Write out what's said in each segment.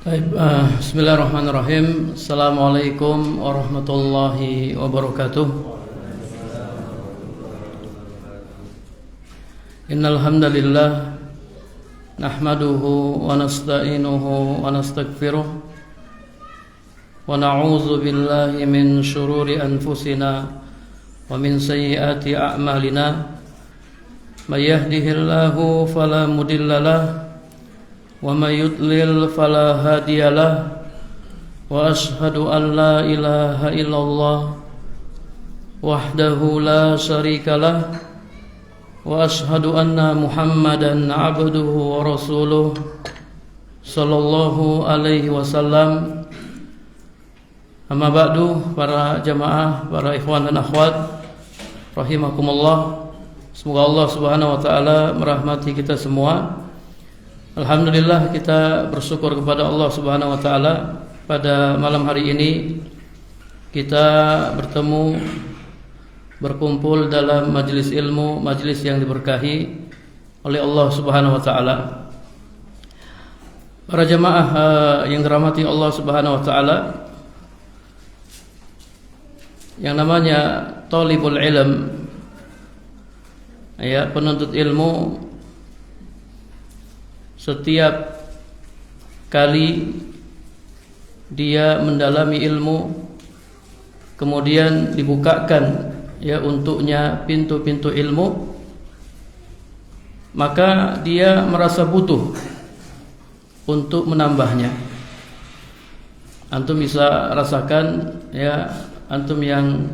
Bismillahirrahmanirrahim. Assalamualaikum warahmatullahi wabarakatuh. Innal hamdalillah nahmaduhu wa nasta'inuhu wa nastaghfiruh wa na'udzu billahi min shururi anfusina wa min sayyiati a'malina. May yahdihillahu fala mudhillalah wa may yudlil fala hadiyalah. Wa ashhadu an la ilaha illallah wahdahu la syarikalah wa ashhadu anna Muhammadan abduhu wa rasuluh sallallahu alaihi wasallam. Amma ba'du, para jamaah, para ikhwan dan akhwat rahimakumullah. Semoga Allah Subhanahu wa taala merahmati kita semua. Alhamdulillah, kita bersyukur kepada Allah Subhanahu wa taala pada malam hari ini kita berkumpul dalam majelis ilmu, majelis yang diberkahi oleh Allah Subhanahu wa taala. Para jamaah yang dirahmati Allah Subhanahu wa taala, yang namanya thalibul ilm, ya, penuntut ilmu, setiap kali dia mendalami ilmu, kemudian dibukakan ya untuknya pintu-pintu ilmu, maka dia merasa butuh untuk menambahnya. Antum bisa rasakan ya, antum yang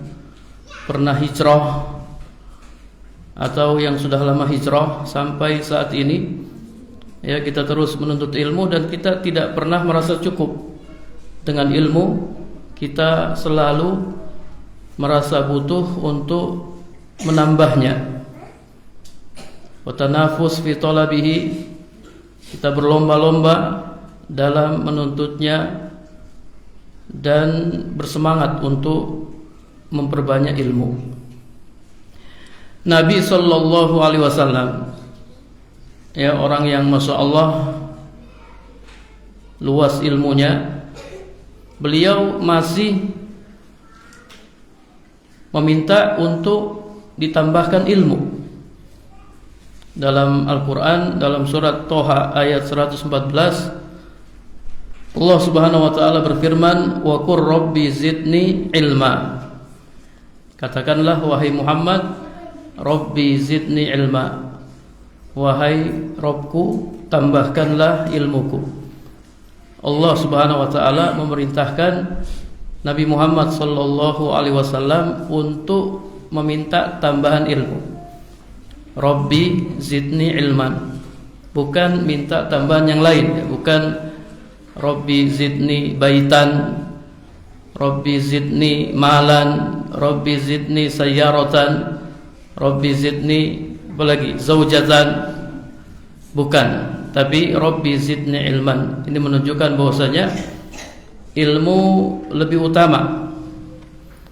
pernah hijrah atau yang sudah lama hijrah sampai saat ini, ya, kita terus menuntut ilmu dan kita tidak pernah merasa cukup dengan ilmu. Kita selalu merasa butuh untuk menambahnya. Wa tanafus fi talabihi, kita berlomba-lomba dalam menuntutnya dan bersemangat untuk memperbanyak ilmu. Nabi sallallahu alaihi wasallam, ya, orang yang masya Allah luas ilmunya, beliau masih meminta untuk ditambahkan ilmu. Dalam Al-Quran, dalam surat Toha ayat 114, Allah Subhanahu wa ta'ala berfirman, wa qur rabbi zidni ilma. Katakanlah wahai Muhammad, Rabbi zidni ilma, wahai Rabbku, tambahkanlah ilmuku. Allah Subhanahu wa taala memerintahkan Nabi Muhammad sallallahu alaihi wasallam untuk meminta tambahan ilmu. Rabbi zidni ilman, bukan minta tambahan yang lain, bukan Rabbi zidni baitan, Rabbi zidni malan, Rabbi zidni sayyaratan, Rabbi zidni apalagi zaujatan, bukan, tapi Rabbi zidni ilman. Ini menunjukkan bahwasanya ilmu lebih utama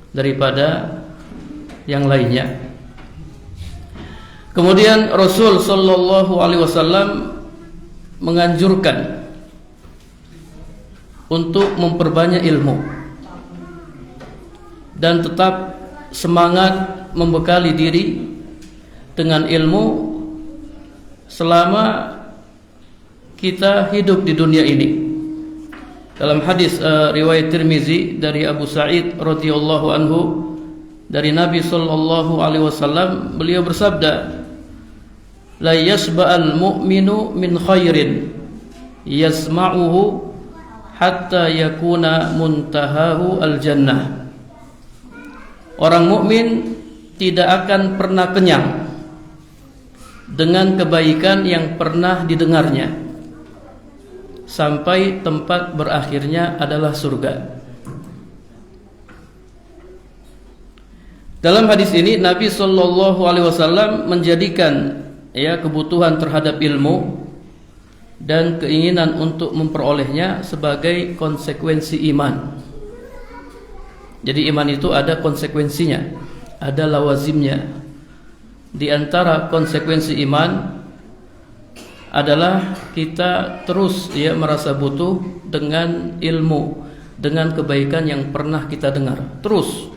daripada yang lainnya. Kemudian Rasul sallallahu alaihi wasallam menganjurkan untuk memperbanyak ilmu dan tetap semangat membekali diri dengan ilmu selama kita hidup di dunia ini. Dalam hadis riwayat Tirmizi dari Abu Sa'id radhiyallahu anhu, dari Nabi sallallahu alaihi wasallam, beliau bersabda, la yasba'al mu'minu min khairin yasma'uhu hatta yakuna muntahahu al-jannah. Orang mukmin tidak akan pernah kenyang dengan kebaikan yang pernah didengarnya sampai tempat berakhirnya adalah surga. Dalam hadis ini Nabi sallallahu alaihi wasallam menjadikan ya kebutuhan terhadap ilmu dan keinginan untuk memperolehnya sebagai konsekuensi iman. Jadi iman itu ada konsekuensinya, ada lawazimnya. Di antara konsekuensi iman adalah kita terus ya merasa butuh dengan ilmu, dengan kebaikan yang pernah kita dengar. Terus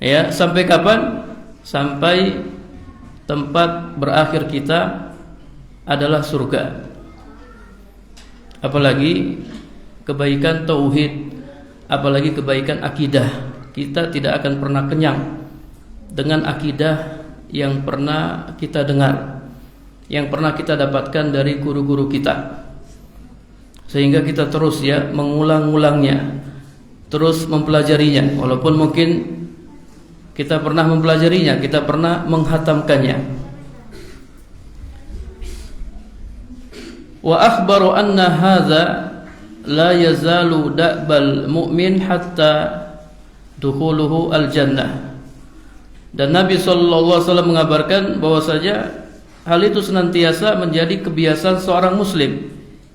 ya, sampai kapan? Sampai tempat berakhir kita adalah surga. Apalagi kebaikan tauhid, apalagi kebaikan akidah. Kita tidak akan pernah kenyang dengan akidah yang pernah kita dengar, yang pernah kita dapatkan dari guru-guru kita. Sehingga kita terus ya mengulang-ulangnya, terus mempelajarinya. Walaupun mungkin kita pernah mempelajarinya, kita pernah menghatamkannya. Wa akhbaru anna hadza la yazalu da'bal mu'min hatta dukhuluhu al-jannah. Dan Nabi sallallahu alaihi wasallam mengabarkan bahwasanya hal itu senantiasa menjadi kebiasaan seorang muslim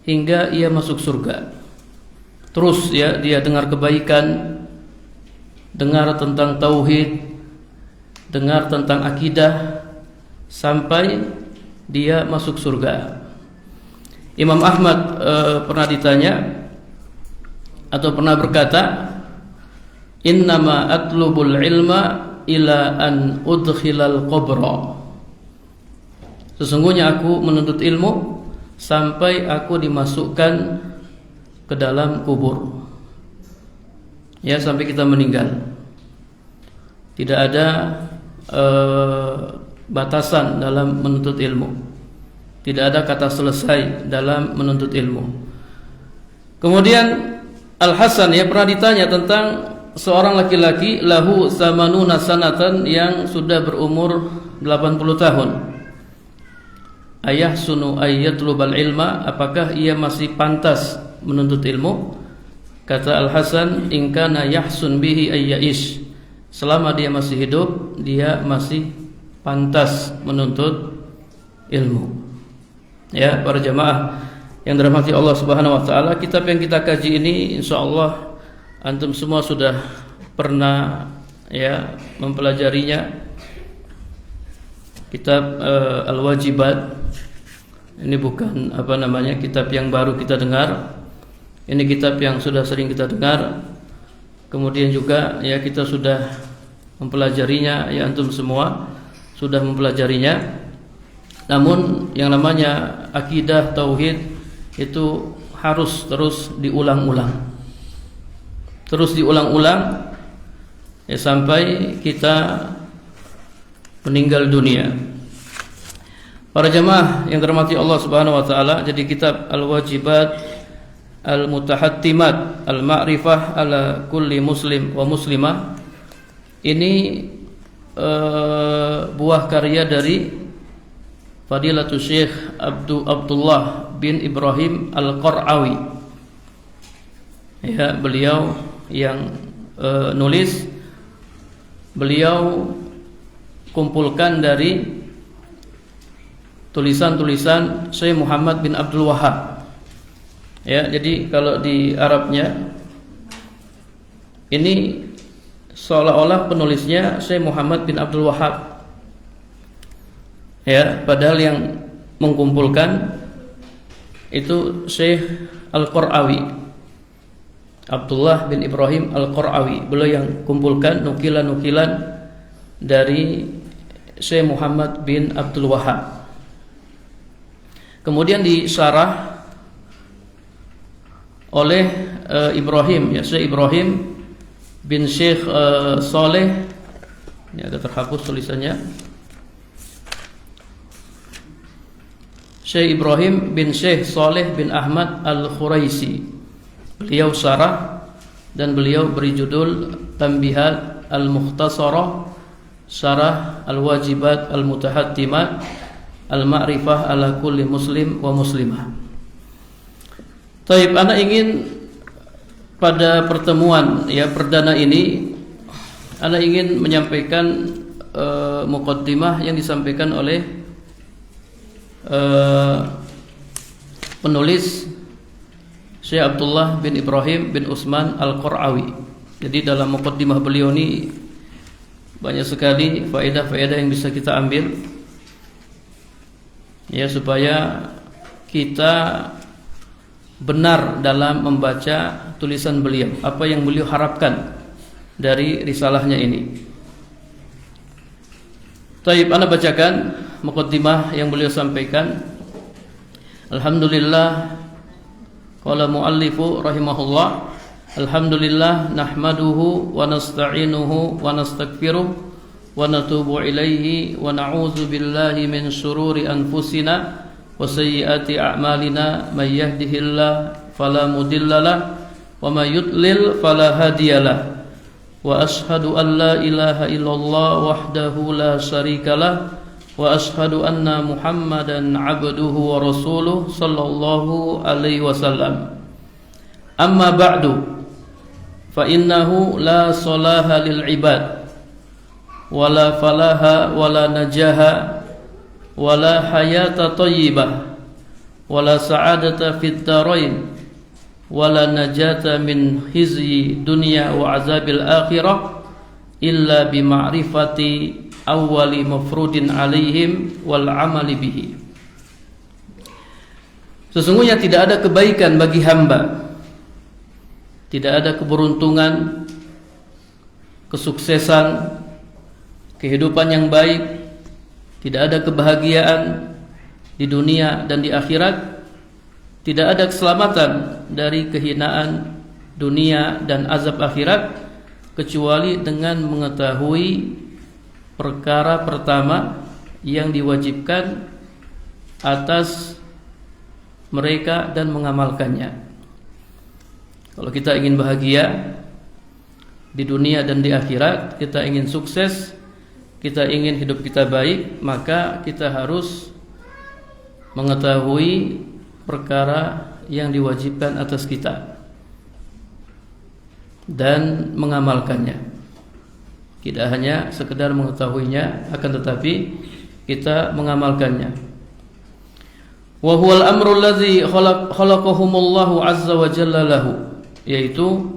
hingga ia masuk surga. Terus ya dia dengar kebaikan, dengar tentang tauhid, dengar tentang akidah sampai dia masuk surga. Imam Ahmad pernah ditanya atau pernah berkata, innama atlubul ilma ila an udkhilal qabra. Sesungguhnya aku menuntut ilmu sampai aku dimasukkan ke dalam kubur. Ya, sampai kita meninggal. Tidak ada batasan dalam menuntut ilmu. Tidak ada kata selesai dalam menuntut ilmu. Kemudian Al-Hasan ya pernah ditanya tentang seorang laki-laki lahu samanuna sanatan yang sudah berumur 80 tahun. Ayah sunu ayyatlubal ilma, apakah ia masih pantas menuntut ilmu? Kata Al-Hasan, in kana yahsun bihi ayyaish. Selama dia masih hidup, dia masih pantas menuntut ilmu. Ya, para jamaah yang dirahmati Allah Subhanahu wa taala, kitab yang kita kaji ini insyaallah antum semua sudah pernah ya mempelajarinya. Kitab Al-Wajibat. Ini bukan kitab yang baru kita dengar. Ini kitab yang sudah sering kita dengar. Kemudian juga ya kita sudah mempelajarinya, ya antum semua sudah mempelajarinya. Namun yang namanya akidah tauhid itu harus terus diulang-ulang. Terus diulang-ulang ya sampai kita meninggal dunia. Para jamaah yang dirahmati Allah Subhanahu wa taala, jadi kitab Al-Wajibat Al-Mutahattimat Al-Ma'rifah ala kulli muslim wa muslimah ini buah karya dari Fadilatul Syekh Abdullah bin Ibrahim Al-Qar'awi. Ya, beliau yang nulis, beliau kumpulkan dari tulisan-tulisan Syekh Muhammad bin Abdul Wahhab. Ya, jadi kalau di Arabnya ini seolah-olah penulisnya Syekh Muhammad bin Abdul Wahhab. Ya, padahal yang mengumpulkan itu Syekh Al-Qar'awi, Abdullah bin Ibrahim Al-Qar'awi. Beliau yang kumpulkan nukilan-nukilan dari Syekh Muhammad bin Abdul Wahhab. Kemudian disyarah oleh Ibrahim, ya Syekh Ibrahim bin Syekh Saleh. Ini agak terhapus tulisannya. Syekh Ibrahim bin Syekh Saleh bin Ahmad Al-Khuraisi. Beliau syarah dan beliau beri judul Tanbihat Al-Mukhtasarah Syarah Al-Wajibat Al-Mutahattimat Al-Ma'rifah ala kulli muslim wa muslimah. Taib, ana ingin pada pertemuan ya perdana ini ana ingin menyampaikan muqaddimah yang disampaikan oleh penulis Syekh Abdullah bin Ibrahim bin Utsman Al-Qar'awi. Jadi dalam muqaddimah beliau ini banyak sekali faedah-faedah yang bisa kita ambil ya supaya kita benar dalam membaca tulisan beliau, apa yang beliau harapkan dari risalahnya ini. Taib, ana bacakan muqaddimah yang beliau sampaikan. Alhamdulillah, qala muallifu rahimahullah, alhamdulillah nahmaduhu wa nasta'inuhu wa nastaghfiruh wa natubu ilaihi wa na'udzu billahi min syururi anfusina wa sayyiati a'malina, may yahdihillahu fala mudhillalah wa may yudlil fala hadiyalah, wa ashhadu an la ilaha illallah wahdahu la syarikalah, wa ashhadu anna Muhammadan abduhu wa rasuluh sallallahu alaihi wasallam. Amma ba'du, fa innahu la salaha lil ibad wala falaha wala najaha wala hayata thayyibah wala sa'adata fid darain wala najata min khizyi dunya wa azabil akhirah illa bi ma'rifati awwali mafrudin alaihim wal amali bihi. Sesungguhnya tidak ada kebaikan bagi hamba, tidak ada keberuntungan, kesuksesan, kehidupan yang baik, tidak ada kebahagiaan di dunia dan di akhirat, tidak ada keselamatan dari kehinaan dunia dan azab akhirat, kecuali dengan mengetahui perkara pertama yang diwajibkan atas mereka dan mengamalkannya. Kalau kita ingin bahagia di dunia dan di akhirat, kita ingin sukses, kita ingin hidup kita baik, maka kita harus mengetahui perkara yang diwajibkan atas kita dan mengamalkannya. Tidak hanya sekedar mengetahuinya, akan tetapi kita mengamalkannya. Wa huwal amrul ladzi khalaqahumullahu azza wa jalla lahu, yaitu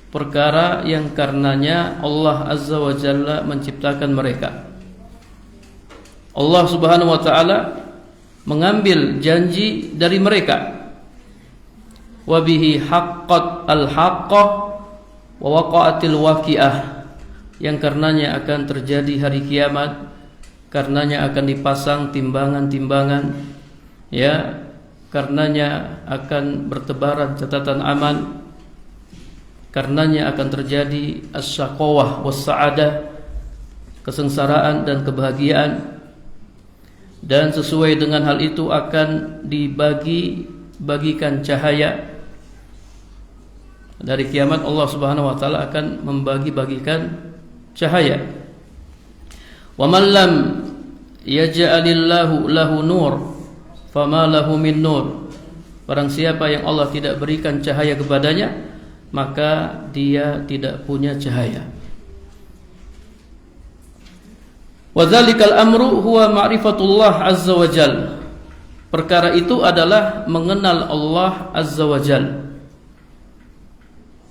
perkara yang karenanya Allah azza wa jalla menciptakan mereka. Allah subhanahu wa ta'ala mengambil janji dari mereka. Wa bihi haqqat al-haqqah wa waqa'atil waqi'ah, yang karenanya akan terjadi hari kiamat, karenanya akan dipasang timbangan-timbangan, ya, karenanya akan bertebaran catatan amal, karenanya akan terjadi as-syaqawah was-sa'adah, kesengsaraan dan kebahagiaan, dan sesuai dengan hal itu akan dibagikan cahaya. Dari kiamat Allah Subhanahu wa taala akan membagi-bagikan cahaya. Wa man lam yaj'alillahu lahu nur fama lahu min nur. Barang siapa yang Allah tidak berikan cahaya kepadanya, maka dia tidak punya cahaya. Wa dzalikal amru huwa ma'rifatullah azza wa jalla. Perkara itu adalah mengenal Allah azza wa jalla.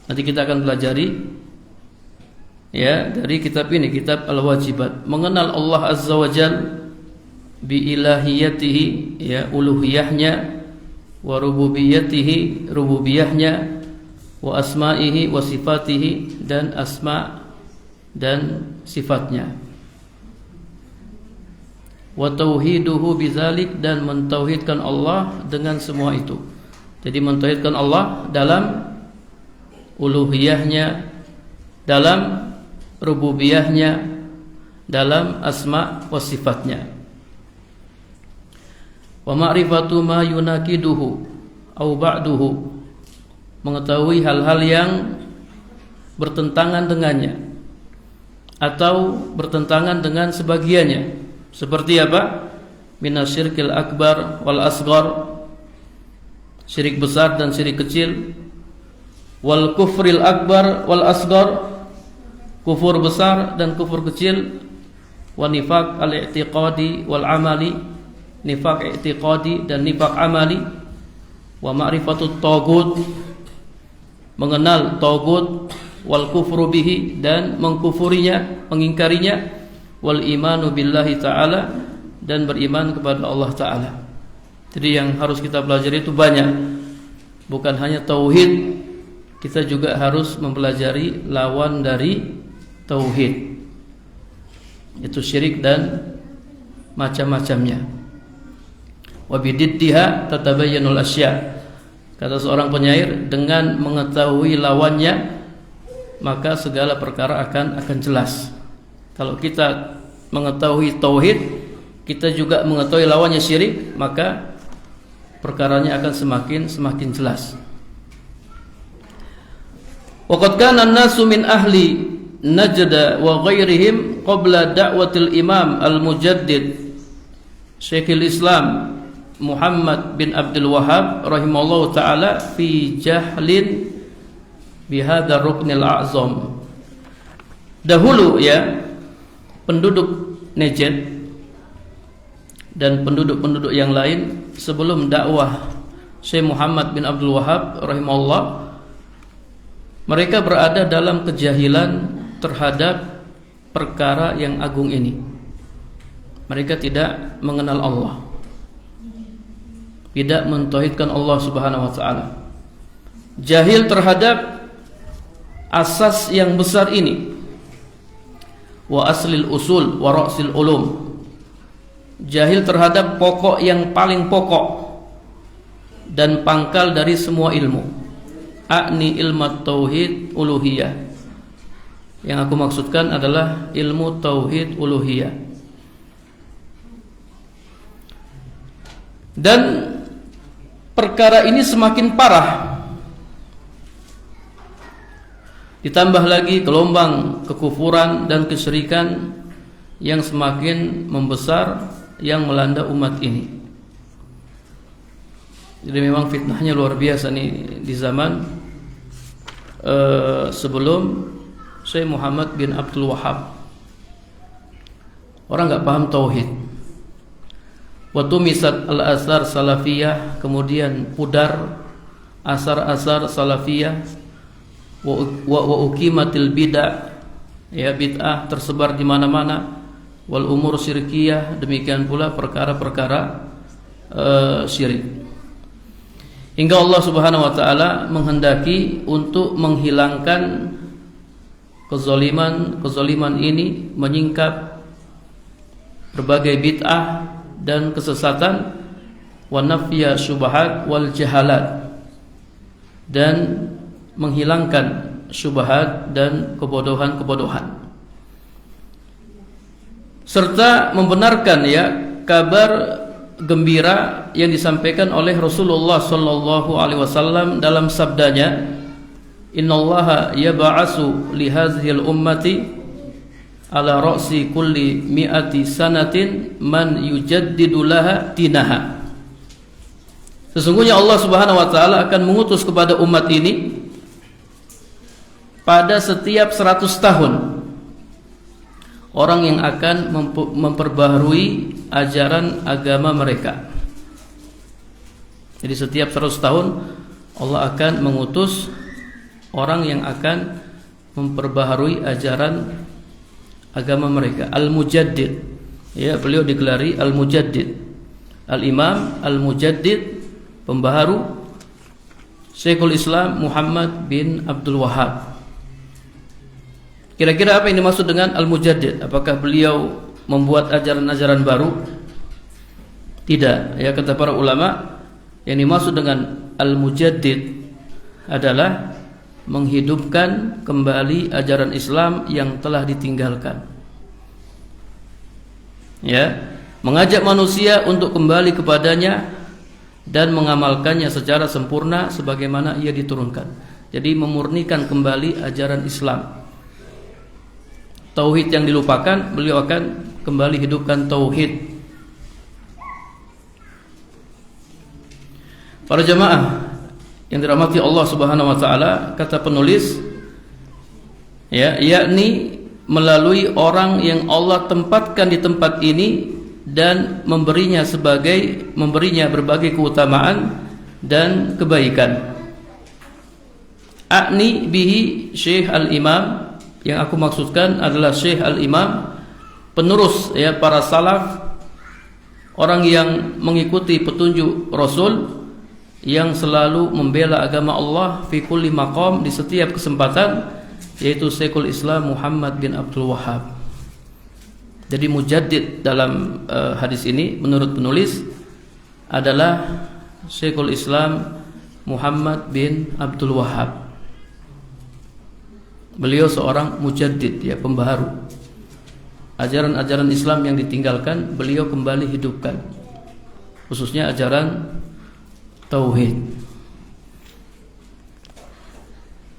Nanti kita akan pelajari, ya, dari kitab ini, kitab Al-Wajibat, mengenal Allah azza wa jalla bi ilahiyatihi, ya, uluhiyahnya, wa rububiyatihi, rububiyahnya, wa asma'ihi wa sifatihi, dan asma dan sifatnya, wa tauhiduhu bidzalik, dan mentauhidkan Allah dengan semua itu. Jadi mentauhidkan Allah dalam uluhiyahnya, dalam rububiyahnya, dalam asma wa sifatnya. Wa ma'rifatu ma yunakiduhu au ba'duhu, mengetahui hal-hal yang bertentangan dengannya atau bertentangan dengan sebagiannya. Seperti apa? Minasyirkil akbar wal asghar, syirik besar dan syirik kecil, wal kufril akbar wal asghar, kufur besar dan kufur kecil, wa nifaq al-i'tiqadi wal amali, nifaq i'tiqadi dan nifaq amali, wa ma'rifatut taghut, mengenal taghut, wal kufru bihi, dan mengkufurinya, mengingkarinya, wal imanu billahi ta'ala, dan beriman kepada Allah ta'ala. Jadi yang harus kita pelajari itu banyak. Bukan hanya tauhid, kita juga harus mempelajari lawan dari tauhid, itu syirik dan macam-macamnya. Wa bididdiha tatabayyanul asya. Kata seorang penyair, dengan mengetahui lawannya maka segala perkara akan jelas. Kalau kita mengetahui tauhid, kita juga mengetahui lawannya syirik, maka perkaranya akan semakin jelas. Waqad kana an-nasu min ahli Najd wa ghairihim qabla da'watil Imam al-Mujaddid Syekhul Islam Muhammad bin Abdul Wahhab rahimallahu taala fi jahlin bihadza ruknil a'zam. Dahulu ya, penduduk Najd dan penduduk-penduduk yang lain sebelum dakwah Syekh Muhammad bin Abdul Wahhab rahimahullah, mereka berada dalam kejahilan terhadap perkara yang agung ini. Mereka tidak mengenal Allah, tidak mentauhidkan Allah Subhanahu wa taala. Jahil terhadap asas yang besar ini. Wa aslil usul wa ra'sil ulum. Jahil terhadap pokok yang paling pokok dan pangkal dari semua ilmu. A'ni ilmu tauhid uluhiyah. Yang aku maksudkan adalah ilmu tauhid uluhiyah. Dan perkara ini semakin parah. Ditambah lagi gelombang kekufuran dan kesyirikan yang semakin membesar yang melanda umat ini. Jadi memang fitnahnya luar biasa nih di zaman sebelum Syekh Muhammad bin Abdul Wahhab. Orang enggak paham tauhid. Wa tumisat al-asar salafiyah, kemudian pudar asar-asar salafiyah, wa uqimatil bid'ah, ya bid'ah tersebar di mana-mana. Wal umur syirkiyah, demikian pula perkara-perkara syirik. Hingga Allah Subhanahu wa taala menghendaki untuk menghilangkan kezaliman ini, menyingkap berbagai bid'ah dan kesesatan, wa nafya syubhat wal jahalat, dan menghilangkan syubhat dan kebodohan-kebodohan, serta membenarkan ya kabar gembira yang disampaikan oleh Rasulullah sallallahu alaihi wasallam dalam sabdanya, innallaha yab'atsu li hadhil ummati ala ra'si kulli mi'ati sanatin man yujaddidu laha dinaha. Sesungguhnya Allah Subhanahu wa taala akan mengutus kepada umat ini pada setiap 100 tahun orang yang akan memperbaharui ajaran agama mereka. Jadi setiap 100 tahun Allah akan mengutus orang yang akan memperbaharui ajaran agama mereka. Al-Mujaddid, ya, beliau digelari Al-Mujaddid, Al-Imam Al-Mujaddid, pembaharu, Syekhul Islam Muhammad bin Abdul Wahhab. Kira-kira apa yang dimaksud dengan Al-Mujaddid? Apakah beliau membuat ajaran-ajaran baru? Tidak, ya, kata para ulama, yang dimaksud dengan Al-Mujaddid adalah menghidupkan kembali ajaran Islam yang telah ditinggalkan. Ya, mengajak manusia untuk kembali kepadanya dan mengamalkannya secara sempurna sebagaimana ia diturunkan. Jadi memurnikan kembali ajaran Islam. Tauhid yang dilupakan, beliau akan kembali hidupkan tauhid. Para jamaah yang dirahmati Allah Subhanahu wa taala, kata penulis, ya, yakni melalui orang yang Allah tempatkan di tempat ini dan memberinya berbagai keutamaan dan kebaikan. A'ni bihi Syekh Al-Imam, yang aku maksudkan adalah Syekh Al-Imam, penerus ya para salaf, orang yang mengikuti petunjuk Rasul, yang selalu membela agama Allah fi kulli maqam, di setiap kesempatan, yaitu Syekhul Islam Muhammad bin Abdul Wahhab. Jadi mujaddid dalam hadis ini menurut penulis adalah Syekhul Islam Muhammad bin Abdul Wahhab. Beliau seorang mujaddid, ya, pembaharu. Ajaran-ajaran Islam yang ditinggalkan beliau kembali hidupkan, khususnya ajaran tauhid.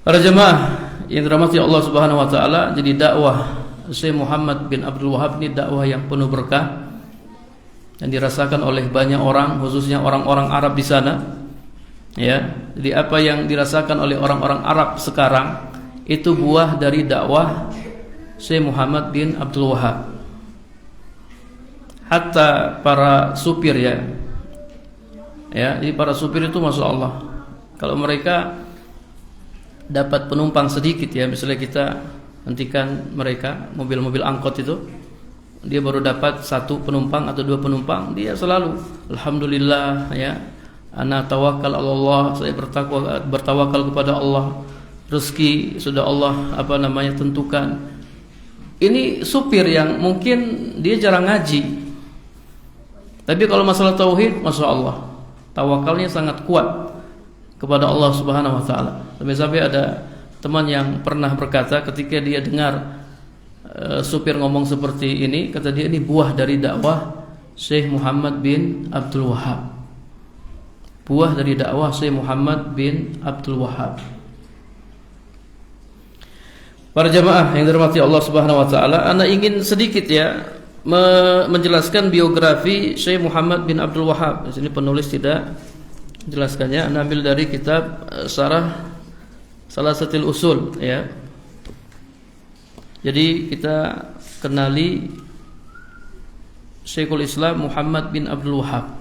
Para jemaah yang dirahmati Allah Subhanahu wa taala, jadi dakwah Syekh Muhammad bin Abdul Wahhab ini dakwah yang penuh berkah yang dirasakan oleh banyak orang, khususnya orang-orang Arab di sana. Ya, jadi apa yang dirasakan oleh orang-orang Arab sekarang itu buah dari dakwah Syekh Muhammad bin Abdul Wahhab. Hatta para supir, ya, jadi para supir itu masya Allah, kalau mereka dapat penumpang sedikit, ya, misalnya kita hentikan mereka mobil-mobil angkot itu, dia baru dapat 1 penumpang atau 2 penumpang, dia selalu alhamdulillah, ya, ana tawakal Allah, saya bertawakal kepada Allah, rezeki sudah Allah tentukan. Ini supir yang mungkin dia jarang ngaji, tapi kalau masalah tauhid, masya Allah, tawakalnya sangat kuat kepada Allah Subhanahu wa taala. Sampai ada teman yang pernah berkata ketika dia dengar supir ngomong seperti ini, kata dia, ini buah dari dakwah Syekh Muhammad bin Abdul Wahhab. Buah dari dakwah Syekh Muhammad bin Abdul Wahhab. Para jemaah yang dirahmati Allah Subhanahu wa taala, ana ingin sedikit, ya, menjelaskan biografi Syekh Muhammad bin Abdul Wahhab. Di sini penulis tidak menjelaskannya, ana ambil dari kitab Syarah Salasatil Usul, ya. Jadi kita kenali Syekhul Islam Muhammad bin Abdul Wahhab.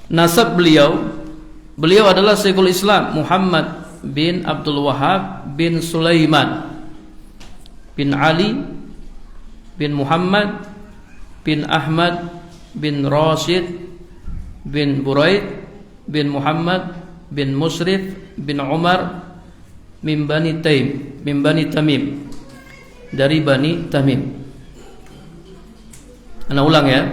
Nasab beliau adalah Syekhul Islam Muhammad bin Abdul Wahhab bin Sulaiman bin Ali bin Muhammad bin Ahmad bin Rashid bin Buraid bin Muhammad bin Musrif bin Umar min Bani Tamim, dari Bani Tamim. Ana ulang, ya.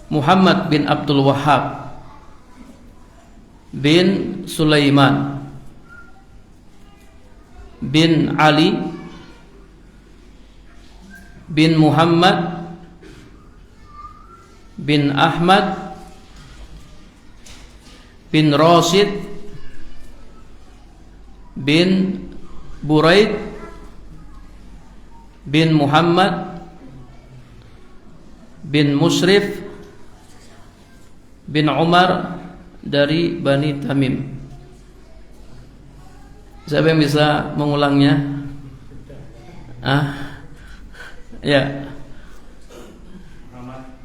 Muhammad bin Abdul Wahhab bin Sulaiman bin Ali bin Muhammad bin Ahmad bin Rashid bin Buraid bin Muhammad bin Musrif bin Umar dari Bani Tamim. Siapa yang bisa mengulangnya? Ya. Muhammad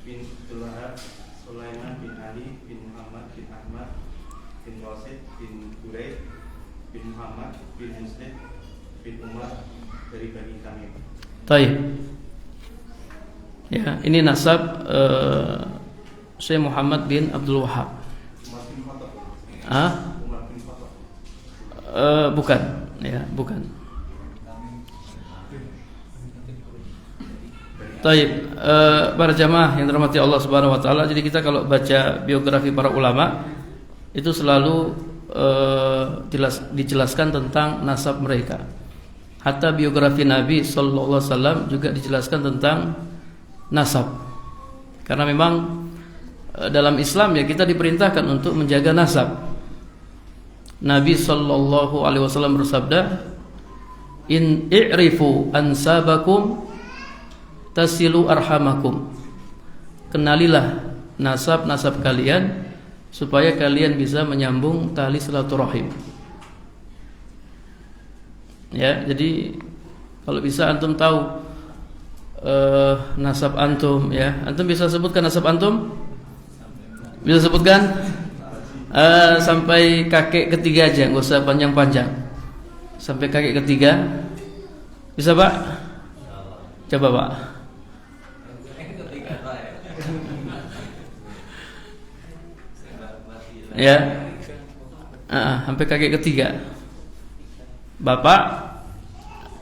bin Abdul Wahhab, Sulaiman bin Ali bin Muhammad bin Ahmad bin Rashid bin Buraid bin Muhammad bin Muslim bin Umar dari Bani Tamim. Taib. Ya, ini nasab Syekh Muhammad bin Abdul Wahhab. Bukan, ya, bukan. Taib, para jamaah yang dirahmati Allah Subhanahu wa taala, jadi kita kalau baca biografi para ulama itu selalu dijelaskan tentang nasab mereka. Hatta biografi Nabi sallallahu alaihi wasallam juga dijelaskan tentang nasab. Karena memang dalam Islam, ya, kita diperintahkan untuk menjaga nasab. Nabi sallallahu alaihi wasallam bersabda, "In i'rifu ansabakum tasilu arhamakum." Kenalilah nasab-nasab kalian supaya kalian bisa menyambung tali silaturahim. Ya, jadi kalau bisa antum tahu nasab antum, ya. Antum bisa sebutkan nasab antum? Bisa sebutkan? Sampai kakek ketiga aja, nggak usah panjang-panjang. Sampai kakek ketiga, bisa Pak? Coba Pak. Ya. Sampai kakek ketiga. Bapak,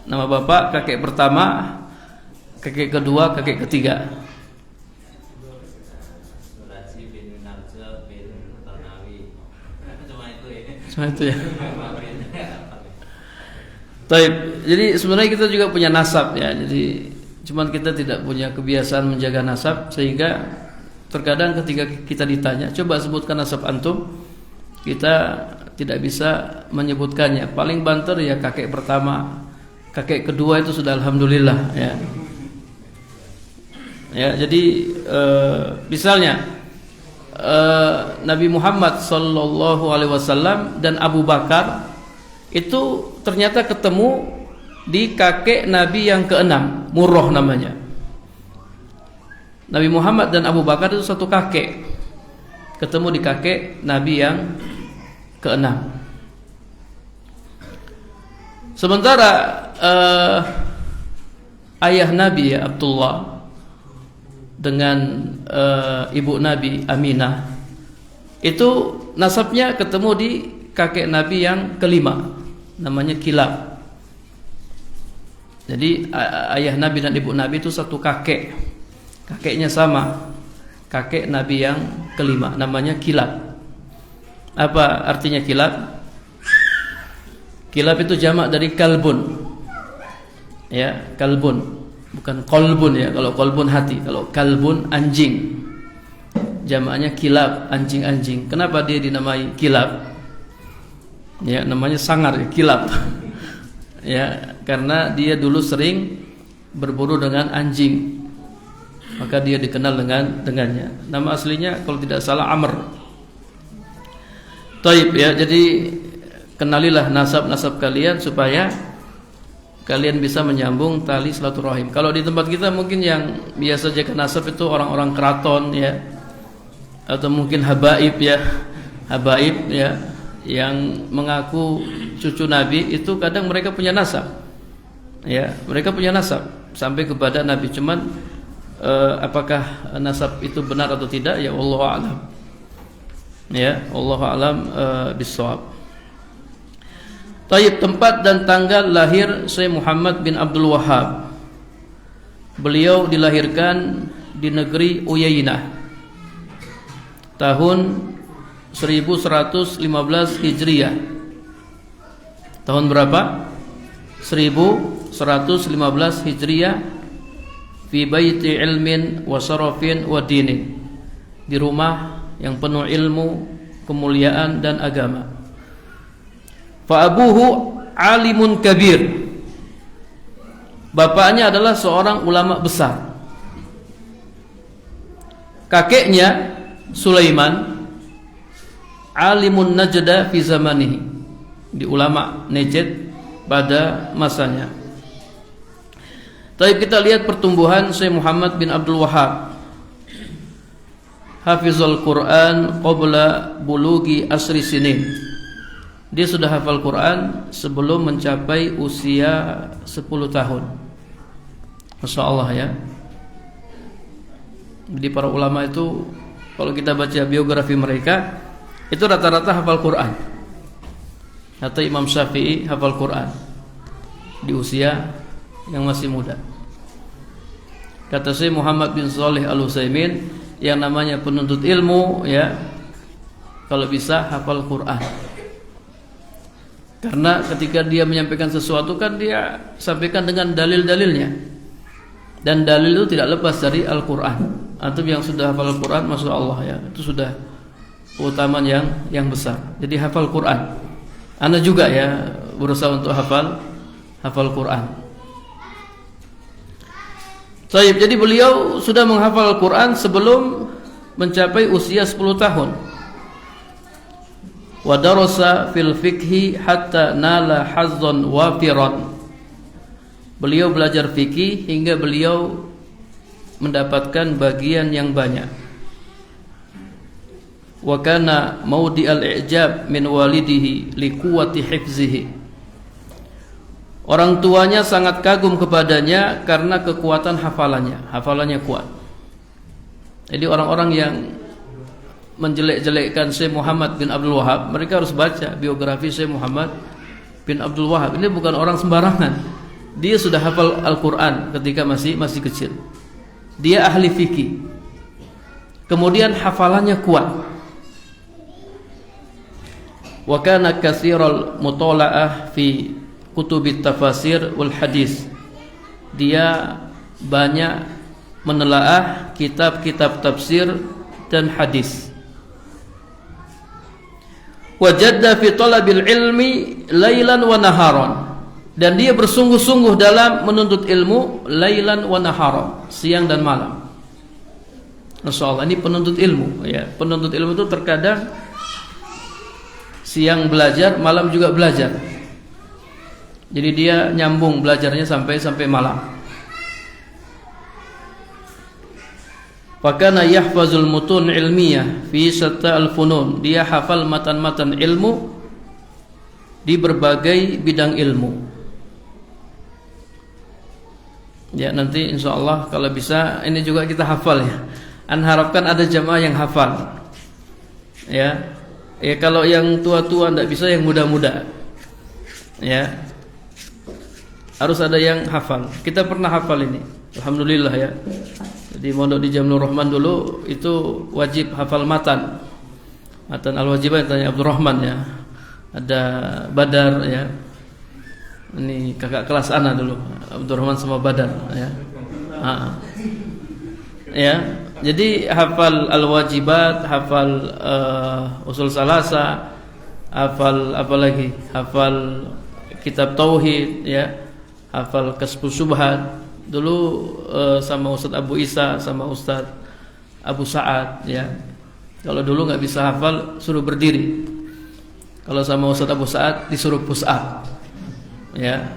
nama bapak, kakek pertama, kakek kedua, kakek ketiga. Cuma itu ya. Taib. Jadi sebenarnya kita juga punya nasab ya. Jadi cuman kita tidak punya kebiasaan menjaga nasab, sehingga terkadang ketika kita ditanya, coba sebutkan nasab antum, kita tidak bisa menyebutkannya. Paling banter ya kakek pertama, kakek kedua itu sudah alhamdulillah ya. Ya, jadi misalnya Nabi Muhammad sallallahu alaihi wasallam dan Abu Bakar itu ternyata ketemu di kakek Nabi yang keenam, Murrah namanya. Nabi Muhammad dan Abu Bakar itu satu kakek, ketemu di kakek Nabi yang keenam. Sementara ayah Nabi ya Abdullah dengan ibu Nabi Aminah itu nasabnya ketemu di kakek Nabi yang kelima, namanya Kilab. Jadi ayah Nabi dan ibu Nabi itu satu kakek, kakeknya sama, kakek Nabi yang kelima, namanya Kilab. Apa artinya Kilab? Kilab itu jamak dari kalbun. Ya, kalbun, bukan kolbun ya. Kalau kolbun hati, kalau kalbun anjing. Jamaknya Kilab, anjing-anjing. Kenapa dia dinamai Kilab? Ya, namanya sangar ya, Kilab. Ya, karena dia dulu sering berburu dengan anjing, maka dia dikenal dengannya. Nama aslinya kalau tidak salah Amr. Taib ya, jadi kenalilah nasab-nasab kalian supaya kalian bisa menyambung tali silaturahim. Kalau di tempat kita mungkin yang biasa jaga nasab itu orang-orang keraton ya, atau mungkin habaib ya, habaib ya, yang mengaku cucu Nabi itu kadang mereka punya nasab. Ya, mereka punya nasab sampai kepada Nabi. Cuman apakah nasab itu benar atau tidak? Ya Allah a'lam. Ya, Allah a'lam bissawab. Taib, tempat dan tanggal lahir Syekh Muhammad bin Abdul Wahhab. Beliau dilahirkan di negeri Uyainah tahun 1115 Hijriah. Tahun berapa? 1115 Hijriah. Fi baiti ilmin wa sarafin wa dinin. Di rumah yang penuh ilmu, kemuliaan dan agama. Fa abuhu alimun kabir. Bapaknya adalah seorang ulama besar. Kakeknya Sulaiman alimun najda fi zamanihi, di ulama Najd pada masanya. Tapi kita lihat pertumbuhan Syekh Muhammad bin Abdul Wahhab. Hafizul Quran qabla bulugi asri sinin. Dia sudah hafal Quran sebelum mencapai usia 10 tahun. Masya Allah ya. Jadi para ulama itu kalau kita baca biografi mereka itu rata-rata hafal Quran. Atau Imam Syafi'i hafal Quran di usia yang masih muda. Kata Syekh Muhammad bin Shalih Al-Utsaimin, yang namanya penuntut ilmu ya, kalau bisa hafal Quran. Karena ketika dia menyampaikan sesuatu kan dia sampaikan dengan dalil-dalilnya. Dan dalil itu tidak lepas dari Al-Quran. Antum yang sudah hafal Al-Quran, masya Allah ya, itu sudah keutamaan yang besar. Jadi hafal Quran. Anda juga ya berusaha untuk hafal Quran. Jadi beliau sudah menghafal Al-Quran sebelum mencapai usia 10 tahun. Wa darasa fil fiqhi hatta nala hazzan wafiran. Beliau belajar fikih hingga beliau mendapatkan bagian yang banyak. Wa kana maudi al-i'jab min walidihi liquwati hifzihi. Orang tuanya sangat kagum kepadanya karena kekuatan hafalannya kuat. Jadi orang-orang yang menjelek-jelekkan Syekh Muhammad bin Abdul Wahab, mereka harus baca biografi Syekh Muhammad bin Abdul Wahab. Ini bukan orang sembarangan. Dia sudah hafal Al-Quran ketika masih kecil. Dia ahli fikih. Kemudian hafalannya kuat. Wa kana katsiral mutala'ah fi kutubit tafasir wal hadis. Dia banyak menelaah kitab-kitab tafsir dan hadis. Wajadda fi talabil ilmi lailan wa naharan, dan dia bersungguh-sungguh dalam menuntut ilmu lailan wa naharan, siang dan malam. Masyaallah, ini penuntut ilmu ya. Penuntut ilmu itu terkadang siang belajar, malam juga belajar. Jadi dia nyambung belajarnya sampai malam. Fakana yahfazul mutun ilmiyah fi syatta al-funun. Dia hafal matan-matan ilmu di berbagai bidang ilmu. Ya, nanti insyaallah kalau bisa ini juga kita hafal ya. Harapkan ada jamaah yang hafal. Ya. Ya, kalau yang tua-tua enggak bisa, yang muda-muda. Ya. Harus ada yang hafal. Kita pernah hafal ini. Alhamdulillah ya. Jadi mondok di Jamlur Rahman dulu itu wajib hafal matan. Matan al-wajibah tanya Abdurrahman ya. Ada Badar ya. Ini kakak kelas ana dulu, Abdurrahman sama Badar ya. Ya. Jadi hafal al-wajibat, hafal usul salasa, hafal apa lagi? Hafal kitab tauhid ya. Hafal kasbus syubhat. Dulu sama Ustaz Abu Isa, sama Ustaz Abu Sa'ad ya. Kalau dulu nggak bisa hafal suruh berdiri. Kalau sama Ustaz Abu Sa'ad disuruh push up. Ya.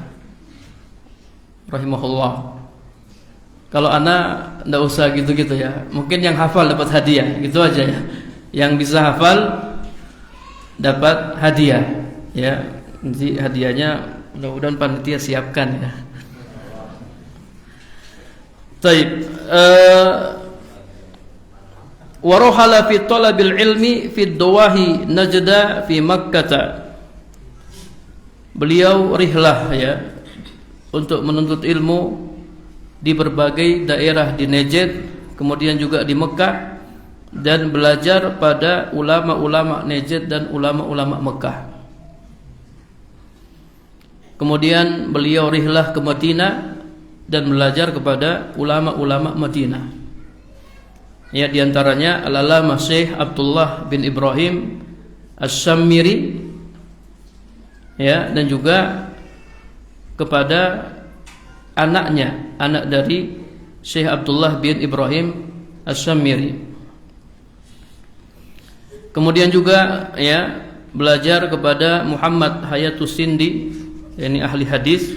Rahimahullah. Kalau anak nggak usah gitu-gitu ya. Mungkin yang hafal dapat hadiah, gitu aja ya. Yang bisa hafal dapat hadiah ya. Nanti hadiahnya mudah-mudahan panitia siapkan ya. Taib. Warohala fi talabil ilmi fi dawahi Najda fi Makkah. Beliau rihlah ya untuk menuntut ilmu di berbagai daerah di Najd, kemudian juga di Mekah, dan belajar pada ulama-ulama Najd dan ulama-ulama Mekah. Kemudian beliau rihlah ke Madinah dan belajar kepada ulama-ulama Madinah. Ya, diantaranya Al-Allamah Syekh Abdullah bin Ibrahim Asy-Syammiri, ya, dan juga kepada anaknya, anak dari Syekh Abdullah bin Ibrahim Asy-Syammiri. Kemudian juga ya belajar kepada Muhammad Hayatus Sindi, yakni ahli hadis.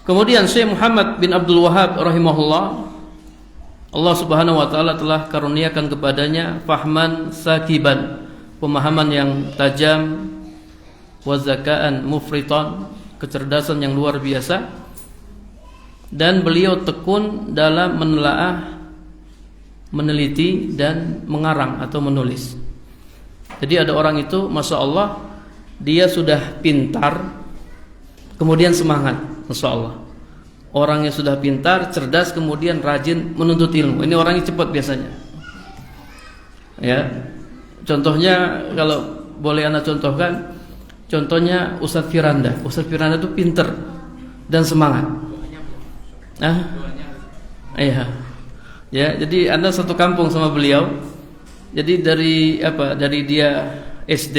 Kemudian Syekh Muhammad bin Abdul Wahab rahimahullah, Allah Subhanahu wa taala telah karuniakan kepadanya fahman sakiban, pemahaman yang tajam, wa zakaan mufritan, kecerdasan yang luar biasa, dan beliau tekun dalam menelaah, meneliti dan mengarang atau menulis. Jadi ada orang itu Masya Allah, dia sudah pintar kemudian semangat. Masya Allah, orang yang sudah pintar, cerdas, kemudian rajin menuntut ilmu. Ini orangnya cepat biasanya. Ya, contohnya kalau boleh anda contohkan, contohnya Ustadz Firanda. Ustadz Firanda itu pintar dan semangat. Iya. Ya, jadi anda satu kampung sama beliau. Jadi dari dia SD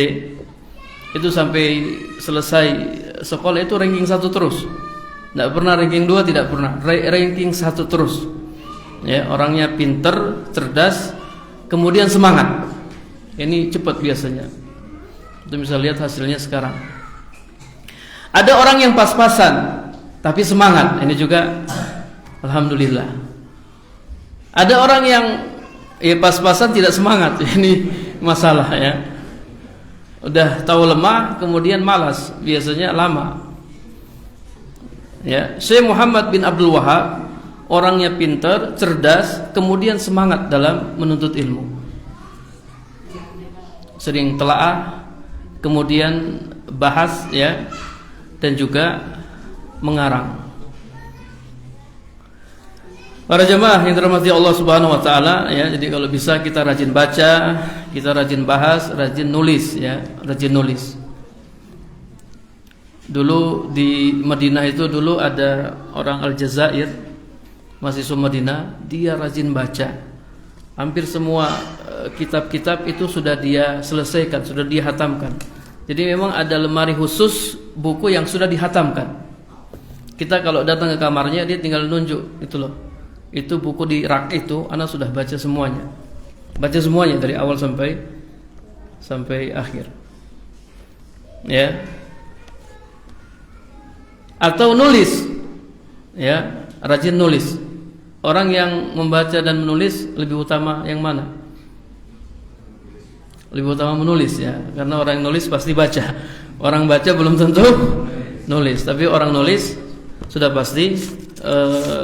itu sampai selesai sekolah itu ranking 1 terus. Tidak pernah ranking 2, tidak pernah. Ranking 1 terus. Ya, orangnya pinter, cerdas, kemudian semangat. Ini cepat biasanya. Kita bisa lihat hasilnya sekarang. Ada orang yang pas-pasan tapi semangat. Ini juga alhamdulillah. Ada orang yang pas-pasan tidak semangat. Ini masalah ya. Udah tahu lemah kemudian malas, biasanya lama. Ya, Syekh Muhammad bin Abdul Wahab orangnya pintar, cerdas, kemudian semangat dalam menuntut ilmu. Sering telaah, kemudian bahas ya, dan juga mengarang. Para jemaah yang dirahmati Allah Subhanahu wa taala ya, jadi kalau bisa kita rajin baca, kita rajin bahas, rajin nulis ya, rajin nulis. Dulu di Madinah itu dulu ada orang Aljazair, mahasiswa Madinah, dia rajin baca. Hampir semua kitab-kitab itu sudah dia selesaikan, sudah dia hatamkan. Jadi memang ada lemari khusus buku yang sudah dihatamkan. Kita kalau datang ke kamarnya dia tinggal nunjuk, itu loh. Itu buku di rak itu ana sudah baca semuanya. Baca semuanya dari awal sampai akhir. Ya. Atau nulis. Ya, rajin nulis. Orang yang membaca dan menulis lebih utama yang mana? Lebih utama menulis ya, karena orang yang nulis pasti baca. Orang baca belum tentu nulis, tapi orang nulis sudah pasti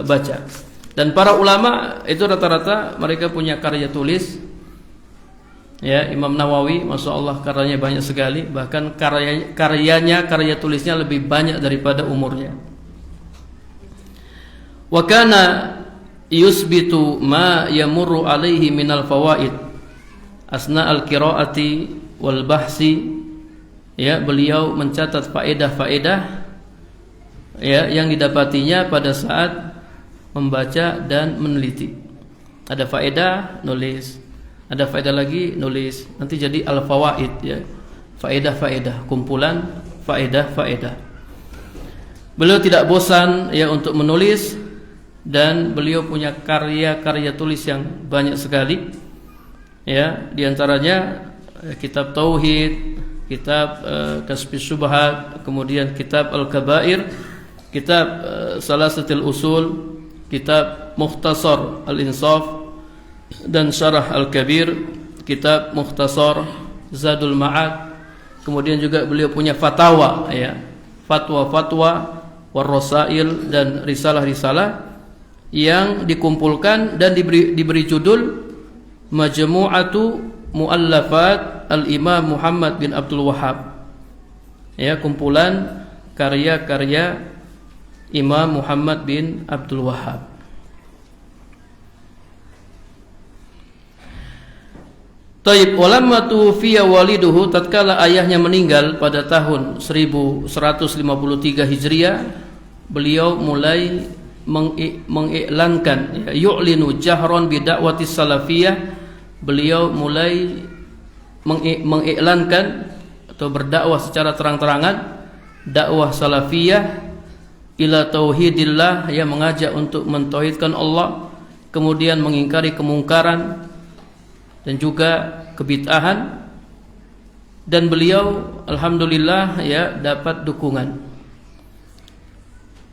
baca. Dan para ulama itu rata-rata mereka punya karya tulis. Ya, Imam Nawawi, masya Allah karyanya banyak sekali. Bahkan karya tulisnya lebih banyak daripada umurnya. Wa kana yusbitu ma yamurru alaihi minal fawaid asna al-qiraati wal bahsi. Ya, beliau mencatat faedah-faedah ya yang didapatinya pada saat membaca dan meneliti. Ada faedah, nulis. Ada faedah lagi, nulis. Nanti jadi al-fawaid ya. Faedah-faedah, kumpulan faedah-faedah. Beliau tidak bosan ya untuk menulis, dan beliau punya karya-karya tulis yang banyak sekali. Ya, di antaranya kitab tauhid, kitab Kasfis Syubhat, kemudian kitab Al-Kabair, kitab Salasatil Usul, kitab Mukhtasar Al-Insaf, dan Syarah Al-Kabir, kitab Mukhtasar Zadul Ma'ad. Kemudian juga beliau punya fatwa ya, fatwa-fatwa, warrasail, dan risalah-risalah yang dikumpulkan dan diberi judul Majmu'atu Mu'allafat Al-Imam Muhammad bin Abdul Wahhab. Ya, kumpulan karya-karya Imam Muhammad bin Abdul Wahhab. Taib, walamma tufiya waliduhu, tatkala ayahnya meninggal pada tahun 1153 Hijriah, beliau mulai mengiklankan yu'linu jahron bidakwati salafiyah. Beliau mulai mengiklankan atau berdakwah secara terang-terangan dakwah salafiyah ila tauhidillah, yang mengajak untuk mentauhidkan Allah, kemudian mengingkari kemungkaran dan juga kebid'ahan. Dan beliau alhamdulillah ya dapat dukungan.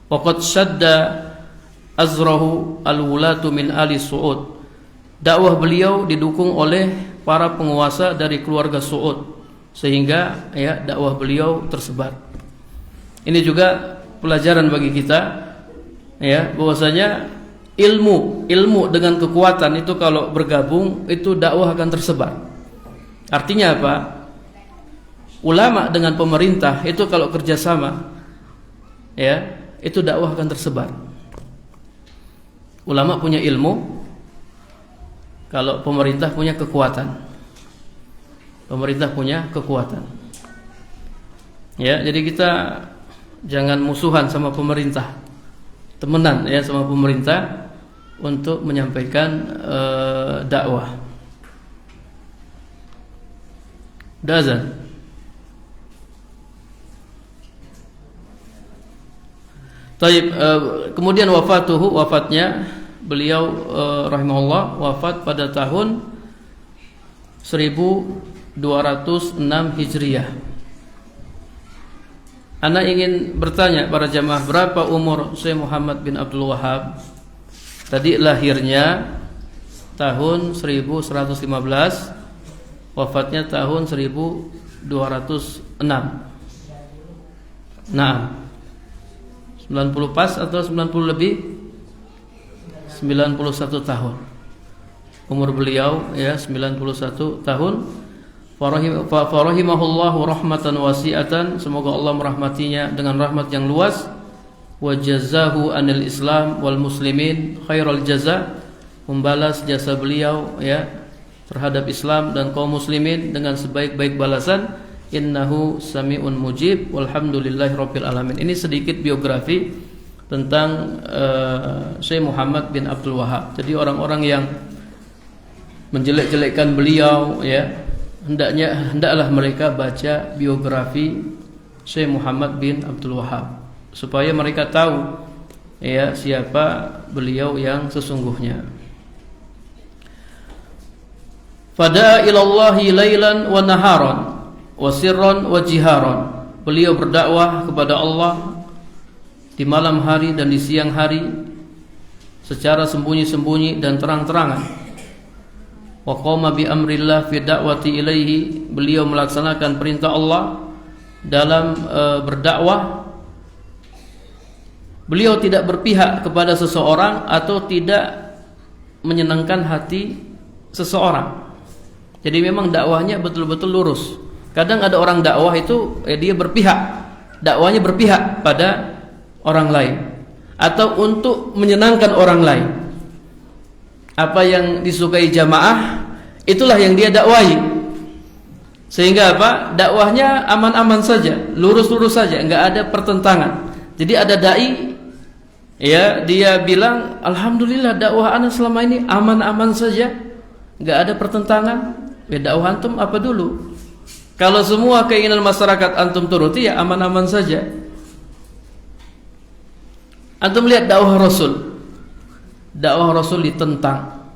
Waqad syadda azrahu al-wulatu min ali Su'ud. Dakwah beliau didukung oleh para penguasa dari keluarga Su'ud, sehingga ya dakwah beliau tersebar. Ini juga pelajaran bagi kita ya, bahwasanya ilmu dengan kekuatan itu kalau bergabung itu dakwah akan tersebar. Artinya apa? Ulama dengan pemerintah itu kalau kerjasama ya, itu dakwah akan tersebar. Ulama punya ilmu, kalau pemerintah punya kekuatan. Pemerintah punya kekuatan. Ya, jadi kita jangan musuhan sama pemerintah, temenan ya sama pemerintah untuk menyampaikan dakwah. Dazan. Taib, kemudian wafatnya beliau rahimahullah wafat pada tahun 1206 Hijriah. Ana ingin bertanya para jamaah, berapa umur Syekh Muhammad bin Abdul Wahhab? Tadi lahirnya tahun 1115, wafatnya tahun 1206. Nah, 90 pas atau 90 lebih? 91 tahun. Umur beliau ya 91 tahun. Farahimahullahu rahmatan wasi'atan, semoga Allah merahmatinya dengan rahmat yang luas. Wa jazahu anil Islam wal muslimin khairal jaza, membalas jasa beliau ya terhadap Islam dan kaum muslimin dengan sebaik-baik balasan. Innahu sami'un mujib walhamdulillahirabbil alamin. Ini sedikit biografi tentang Syekh Muhammad bin Abdul Wahhab. Jadi orang-orang yang menjelek-jelekkan beliau ya, hendaklah mereka baca biografi Syekh Muhammad bin Abdul Wahhab supaya mereka tahu ya siapa beliau yang sesungguhnya. Fada'a ilallahi lailan wa naharan wa sirran wa jiharan. Beliau berdakwah kepada Allah di malam hari dan di siang hari, secara sembunyi-sembunyi dan terang-terangan. Wa qama bi amrillah fi da'wati ilaihi, beliau melaksanakan perintah Allah dalam berdakwah. Beliau tidak berpihak kepada seseorang atau tidak menyenangkan hati seseorang. Jadi memang dakwahnya betul-betul lurus. Kadang ada orang dakwah itu dia berpihak, dakwahnya berpihak pada orang lain atau untuk menyenangkan orang lain. Apa yang disukai jamaah itulah yang dia dakwahi. Sehingga apa? Dakwahnya aman-aman saja, lurus-lurus saja, enggak ada pertentangan. Jadi ada dai ya, dia bilang alhamdulillah dakwah ana selama ini aman-aman saja, enggak ada pertentangan. Ya dakwah antum apa dulu? Kalau semua keinginan masyarakat antum turuti ya aman-aman saja. Antum lihat dakwah Rasul. Dakwah Rasul ditentang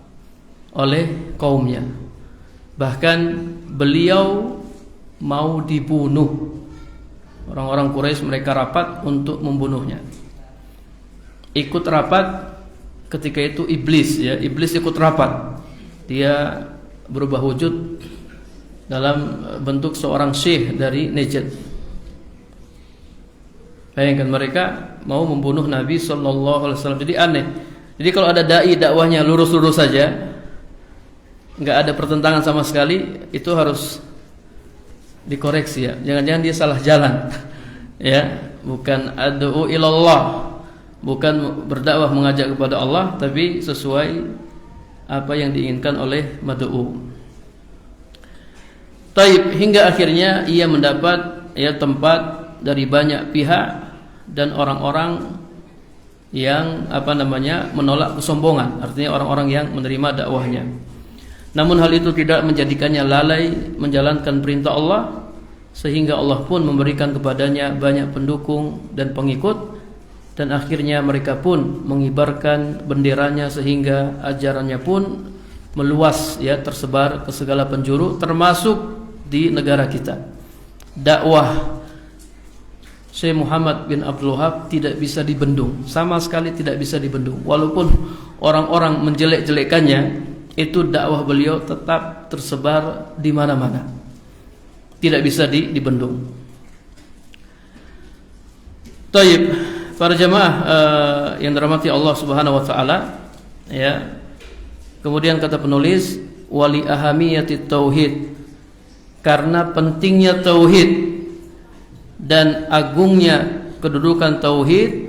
oleh kaumnya. Bahkan beliau mau dibunuh. Orang-orang Quraisy mereka rapat untuk membunuhnya. Ikut rapat ketika itu iblis ya, iblis ikut rapat. Dia berubah wujud dalam bentuk seorang syekh dari Najd. Bayangkan mereka mau membunuh Nabi sallallahu alaihi wasallam. Jadi aneh. Jadi kalau ada dai dakwahnya lurus-lurus saja, enggak ada pertentangan sama sekali, itu harus dikoreksi ya. Jangan-jangan dia salah jalan. Ya, bukan ad'u ilallah, bukan berdakwah mengajak kepada Allah, tapi sesuai apa yang diinginkan oleh mad'u. Taib, hingga akhirnya ia mendapat ya tempat dari banyak pihak dan orang-orang yang menolak kesombongan, artinya orang-orang yang menerima dakwahnya. Namun hal itu tidak menjadikannya lalai menjalankan perintah Allah, sehingga Allah pun memberikan kepadanya banyak pendukung dan pengikut, dan akhirnya mereka pun mengibarkan benderanya sehingga ajarannya pun meluas ya, tersebar ke segala penjuru termasuk di negara kita. Dakwah Syekh Muhammad bin Abdul Wahhab tidak bisa dibendung, sama sekali tidak bisa dibendung. Walaupun orang-orang menjelek-jelekannya, itu dakwah beliau tetap tersebar di mana-mana, tidak bisa dibendung. Taib, para jamaah yang dirahmati Allah Subhanahu wa taala ya. Kemudian kata penulis, wali ahamiyati tauhid, karena pentingnya tauhid dan agungnya kedudukan tauhid,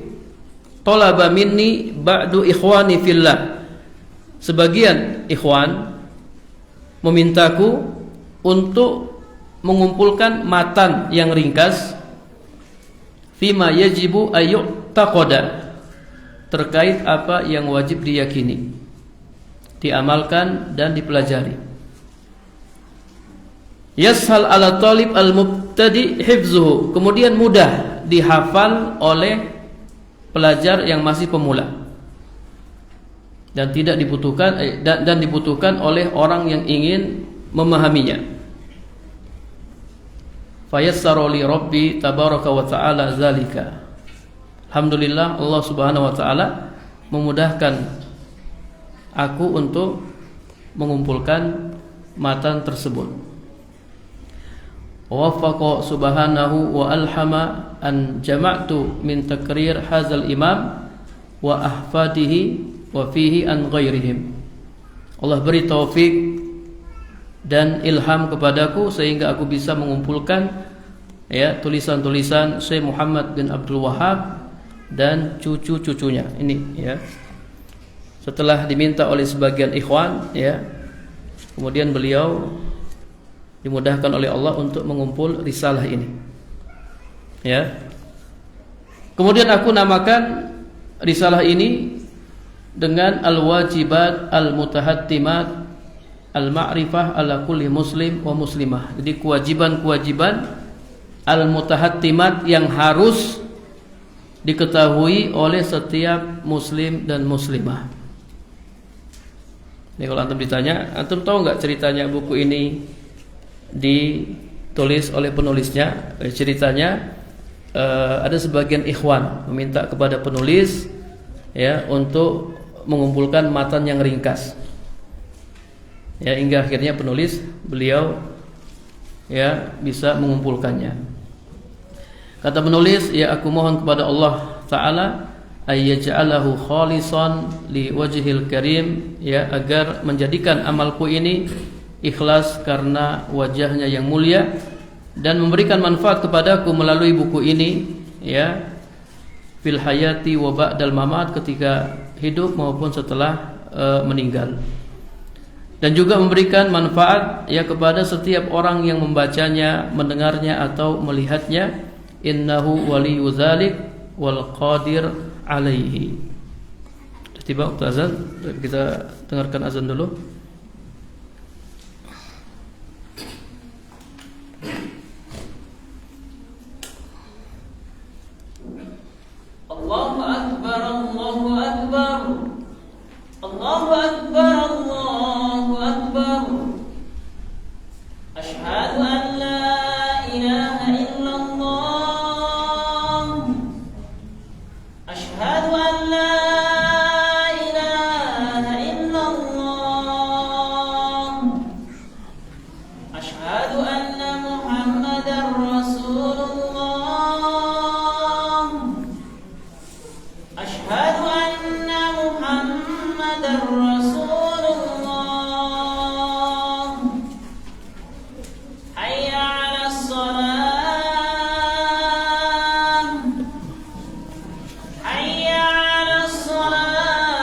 talaba minni ba'du ikhwani fillah, sebagian ikhwan memintaku untuk mengumpulkan matan yang ringkas fima yajibu ayyu'taqada, terkait apa yang wajib diyakini, diamalkan dan dipelajari. Yashal ala talib al-mubtadi hifzuhu, kemudian mudah dihafal oleh pelajar yang masih pemula, dan tidak dibutuhkan dan dibutuhkan oleh orang yang ingin memahaminya. Fayassara li rabbi tabaraka wa ta'ala zalika. Alhamdulillah, Allah Subhanahu wa taala memudahkan aku untuk mengumpulkan matan tersebut. Waffaqa subhanahu wa alhama an jama'tu min takrir hazal imam wa ahfadihi wa fihi an ghairihim. Allah beri taufik dan ilham kepadaku sehingga aku bisa mengumpulkan tulisan-tulisan Syekh Muhammad bin Abdul Wahhab dan cucu-cucunya ini ya. Setelah diminta oleh sebagian ikhwan kemudian beliau dimudahkan oleh Allah untuk mengumpul risalah ini ya. Kemudian aku namakan risalah ini dengan al-wajibat al-mutahattimat al-ma'rifah ala kulli muslim wa muslimah. Jadi kewajiban-kewajiban al-mutahattimat yang harus diketahui oleh setiap muslim dan muslimah. Ini kalau antum ditanya, antum tahu nggak ceritanya buku ini ditulis oleh penulisnya? Ceritanya ada sebagian ikhwan meminta kepada penulis untuk mengumpulkan matan yang ringkas. Hingga akhirnya penulis beliau bisa mengumpulkannya. Kata penulis, aku mohon kepada Allah Ta'ala ayyaj'alahu khalisan li wajhil karim, agar menjadikan amalku ini ikhlas karena wajahnya yang mulia dan memberikan manfaat kepadaku melalui buku ini fil hayati wa ba'dal mamat, ketika hidup maupun setelah meninggal. Dan juga memberikan manfaat kepada setiap orang yang membacanya, mendengarnya atau melihatnya. Innahu waliyyu dzalik wal qadir alaihi. Tiba waktu azan, kita dengarkan azan dulu. Allahu akbar, Allahu akbar, Allahu akbar, Allahu akbar. Asyhadu an la ilaha illallah, asyhadu an la ilaha illallah, asyhadu anna Muhammadar Rasulullah, asyhadu anna Muhammadar Rasulullah. Hayya 'alas shalah, hayya 'alas shalah,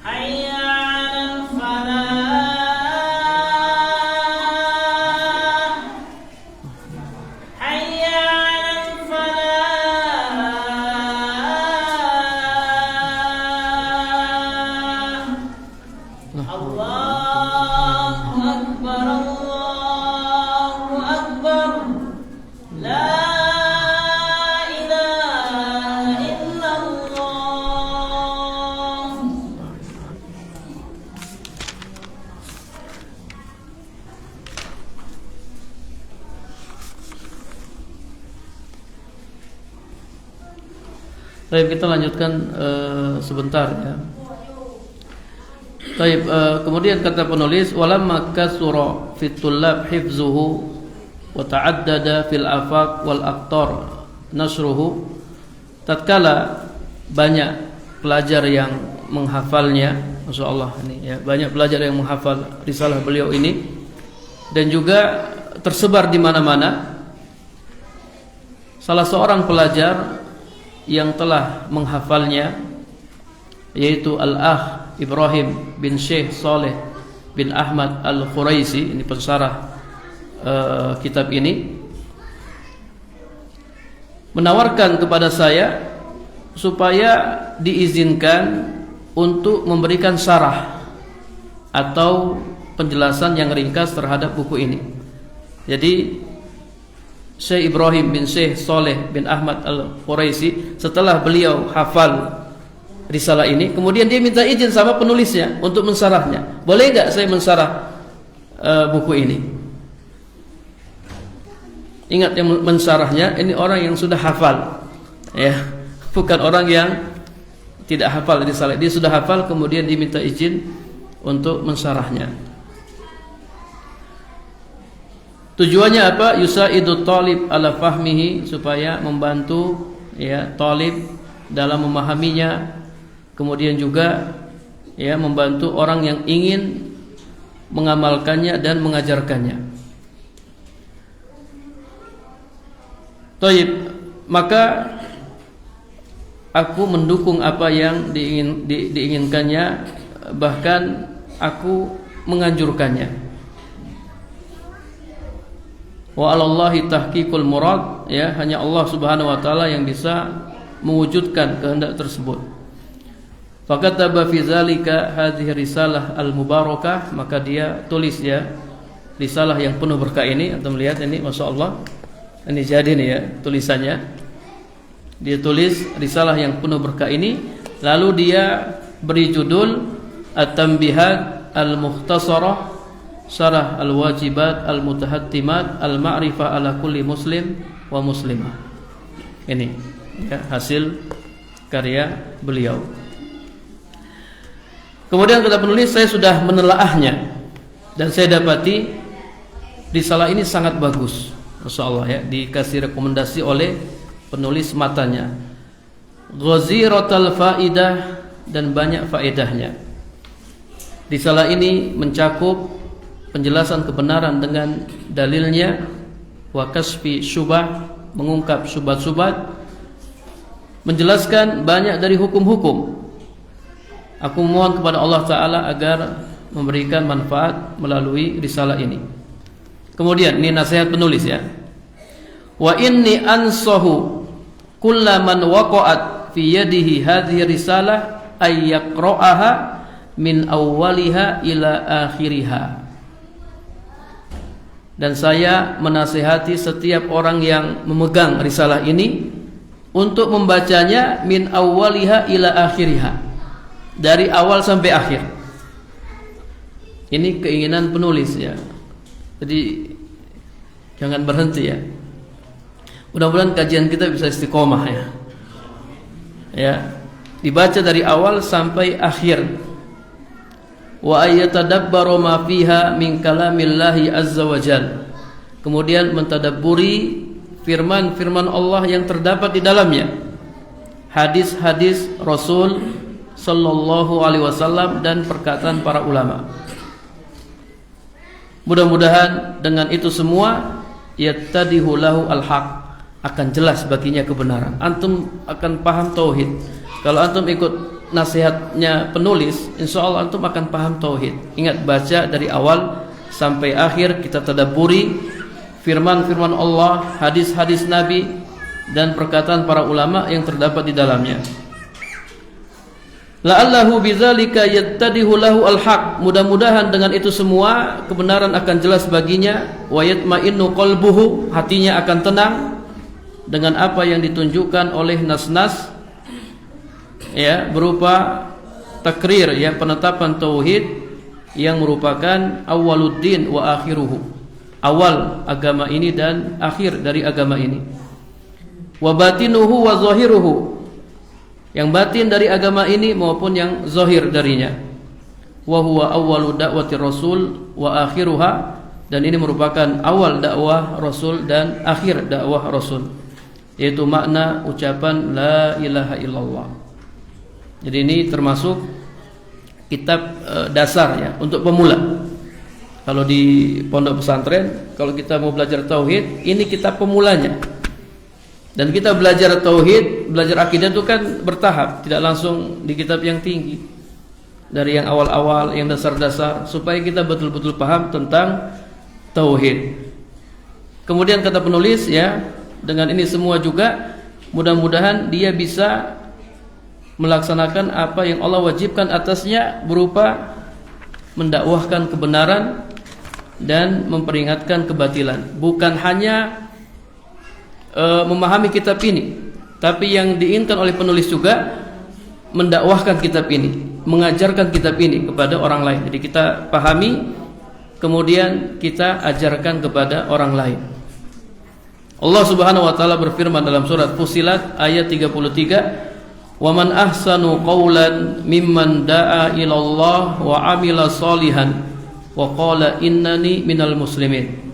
hayya 'alal falah, hayya 'alal falah. Allahu akbar, Allahu akbar, la ilaha illallah. Baik, kita lanjutkan sebentar ya. Baik, kemudian kata penulis, walamma kasura fit tullab hifzuhu wa ta'addada fil afaq wal aqtar nasruhu. Tatkala banyak pelajar yang menghafalnya, masyaallah ini ya, banyak pelajar yang menghafal risalah beliau ini dan juga tersebar di mana-mana. Salah seorang pelajar yang telah menghafalnya yaitu Al-Akh Ibrahim bin Syekh Saleh bin Ahmad Al-Khuraisi, ini pensarah kitab ini, menawarkan kepada saya supaya diizinkan untuk memberikan syarah atau penjelasan yang ringkas terhadap buku ini. Jadi Syekh Ibrahim bin Syekh Saleh bin Ahmad Al-Khuraisi, setelah beliau hafal risalah ini, kemudian dia minta izin sama penulisnya untuk mensarahnya. Boleh enggak saya mensarah buku ini? Ingat, yang mensarahnya ini orang yang sudah hafal, ya, bukan orang yang tidak hafal risalah. Dia sudah hafal, kemudian diminta izin untuk mensarahnya. Tujuannya apa? Yusaidu talib ala fahmihi, supaya membantu ya talib dalam memahaminya, kemudian juga ya membantu orang yang ingin mengamalkannya dan mengajarkannya. Taib, maka aku mendukung apa yang diinginkannya, bahkan aku menganjurkannya. Wa 'alallahi tahqiqul murad, ya, hanya Allah Subhanahu wa taala yang bisa mewujudkan kehendak tersebut. Fakataba fi zalika hadhihi risalah al-mubarakah, maka dia tulis ya risalah yang penuh berkah ini. Antum lihat ini, masyaallah. Ini jadi nih ya tulisannya. Dia tulis risalah yang penuh berkah ini, lalu dia beri judul At-Tanbihat Al-Mukhtasarah Syarah Al-Wajibat Al-Mutahattimat Al-Ma'rifah ala kulli muslim wa muslimah. Ini ya, hasil karya beliau. Kemudian kata penulis, saya sudah menelaahnya dan saya dapati risalah ini sangat bagus. Masya Allah ya, dikasih rekomendasi oleh penulis matanya, ghaziratul faidah, dan banyak faedahnya. Risalah ini mencakup penjelasan kebenaran dengan dalilnya, wa kasfi syubah, mengungkap syubhat-syubhat, menjelaskan banyak dari hukum-hukum. Aku mohon kepada Allah Ta'ala agar memberikan manfaat melalui risalah ini. Kemudian ini nasihat penulis ya. Wa inni ansahu kullaman waqa'at fi yadihi hadhihi risalah ay yaqra'aha min awwaliha ila akhiriha. Dan saya menasihati setiap orang yang memegang risalah ini untuk membacanya min awwaliha ila akhiriha, dari awal sampai akhir. Ini keinginan penulis ya. Jadi jangan berhenti ya. Mudah-mudahan kajian kita bisa istiqomah ya. Ya, dibaca dari awal sampai akhir. Wa ayatadabbaru ma fiha min kalamillahi azza wa jalla. Kemudian mentadabburi firman-firman Allah yang terdapat di dalamnya. Hadis-hadis Rasul sallallahu alaihi wasallam dan perkataan para ulama. Mudah-mudahan dengan itu semua yattadihu lahu al-haq, akan jelas baginya kebenaran. Antum akan paham tauhid. Kalau antum ikut nasihatnya penulis, insyaallah antum akan paham tauhid. Ingat, baca dari awal sampai akhir, kita tadabburi firman-firman Allah, hadis-hadis Nabi dan perkataan para ulama yang terdapat di dalamnya. La'allahu bidzalika yattadihu lahu al-haq, mudah-mudahan dengan itu semua kebenaran akan jelas baginya. Wa yatma'innu qalbuhu, hatinya akan tenang dengan apa yang ditunjukkan oleh nas-nas ya, berupa takrir ya, penetapan tauhid yang merupakan awwaluddin wa akhiruhu, awal agama ini dan akhir dari agama ini. Wa batinuhu wa zahiruhu, yang batin dari agama ini maupun yang zahir darinya. Wa huwa awwalu da'wati rasul wa akhiruha, dan ini merupakan awal dakwah Rasul dan akhir dakwah Rasul, yaitu makna ucapan la ilaha illallah. Jadi ini termasuk kitab dasar ya untuk pemula. Kalau di pondok pesantren, kalau kita mau belajar tauhid, ini kitab pemulanya. Dan kita belajar tauhid, belajar akidah itu kan bertahap, tidak langsung di kitab yang tinggi. Dari yang awal-awal, yang dasar-dasar, supaya kita betul-betul paham tentang tauhid. Kemudian kata penulis ya, dengan ini semua juga mudah-mudahan dia bisa melaksanakan apa yang Allah wajibkan atasnya, berupa mendakwahkan kebenaran dan memperingatkan kebatilan. Bukan hanya memahami kitab ini, tapi yang diinginkan oleh penulis juga mendakwahkan kitab ini, mengajarkan kitab ini kepada orang lain. Jadi kita pahami, kemudian kita ajarkan kepada orang lain. Allah Subhanahu wa taala berfirman dalam surat Fussilat ayat 33, "Wa man ahsanu qawlan mimman da'a ilallah wa 'amila shalihan wa qala innani minal muslimin."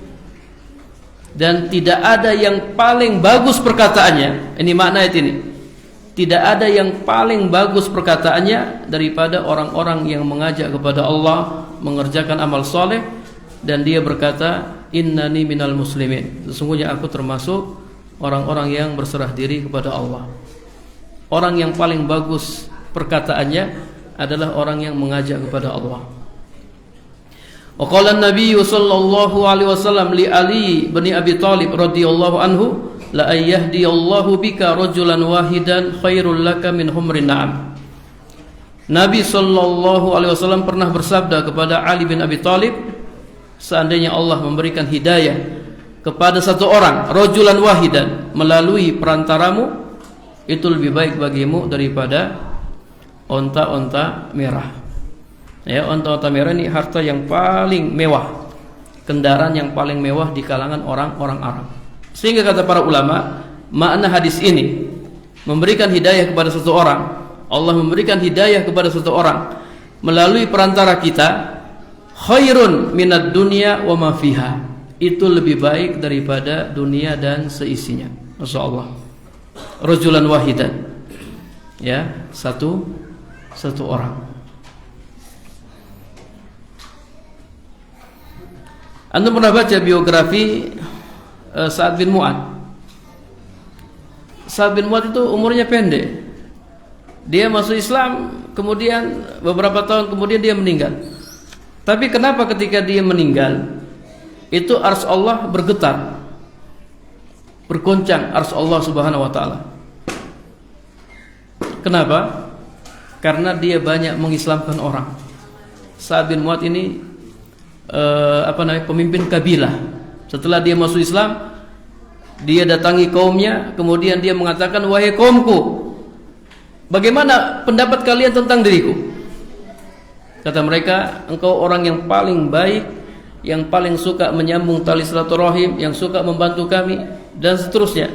dan tidak ada yang paling bagus perkataannya. Ini makna ayat ini. Tidak ada yang paling bagus perkataannya daripada orang-orang yang mengajak kepada Allah, mengerjakan amal soleh, dan dia berkata, innani minal muslimin. Sesungguhnya aku termasuk orang-orang yang berserah diri kepada Allah. Orang yang paling bagus perkataannya adalah orang yang mengajak kepada Allah. Wa qala an-nabiy sallallahu alaihi wasallam li Ali bin Abi Thalib radhiyallahu anhu, la ayyahdiyallahu bika rajulan wahidan khairul laka min humrin na'am. Nabi sallallahu alaihi wasallam pernah bersabda kepada Ali bin Abi Thalib, seandainya Allah memberikan hidayah kepada satu orang, rajulan wahidan, melalui perantaramu, itu lebih baik bagimu daripada onta-onta merah. Ya, onta-onta merah ini harta yang paling mewah, kendaraan yang paling mewah di kalangan orang-orang Arab. Sehingga kata para ulama, makna hadis ini memberikan hidayah kepada satu orang, Allah memberikan hidayah kepada satu orang melalui perantara kita, khairun minad dunya wa ma fiha. Itu lebih baik daripada dunia dan seisinya. Masyaallah. Rajulan wahidan. Ya, satu orang. Anda pernah baca biografi Sa'ad bin Mu'ad? Sa'ad bin Mu'ad itu umurnya pendek. Dia masuk Islam, kemudian beberapa tahun kemudian dia meninggal. Tapi kenapa ketika dia meninggal itu arsy Allah bergetar, bergoncang arsy Allah Subhanahu wa taala. Kenapa? Karena dia banyak mengislamkan orang. Sa'ad bin Mu'ad ini pemimpin kabilah. Setelah dia masuk Islam, dia datangi kaumnya, kemudian dia mengatakan, wahai kaumku, bagaimana pendapat kalian tentang diriku? Kata mereka, engkau orang yang paling baik, yang paling suka menyambung tali silaturahim, yang suka membantu kami, dan seterusnya.